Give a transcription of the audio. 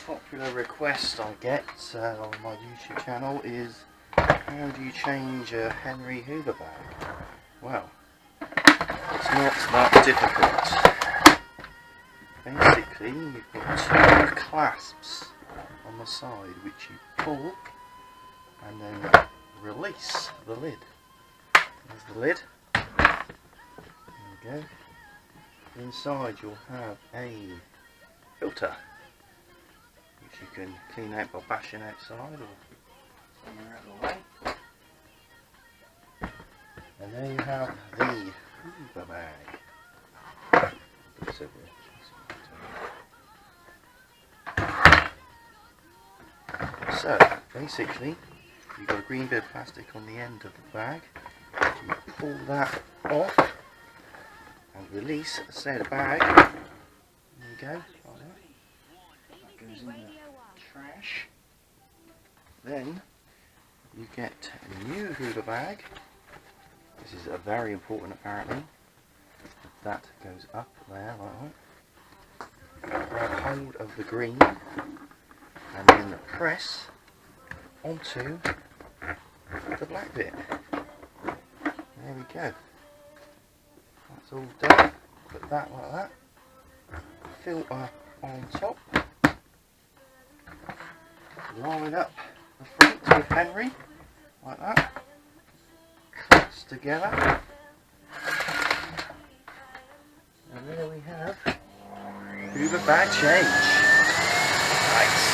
popular request I get on my YouTube channel is, how do you change a Henry Hoover bag? Well, it's not that difficult. Basically, you've got two clasps on the side which you pull and then release the lid. There's the lid. There we go. Inside you'll have a filter which you can clean out by bashing outside or somewhere out of the way. And then you have the Hoover bag. So basically you've got a green bit of plastic on the end of the bag. You pull that off and release the set of bag. There you go, like that. That goes in the trash. Then you get a new Hoover bag. This is a very important apparently. That goes up there like that. Grab hold of the green and then press onto the black bit. There we go. That's all done. Put that like that. Filter on top. Line up the front with Henry like that. Clamps together. And there we have Hoover bag change. Right.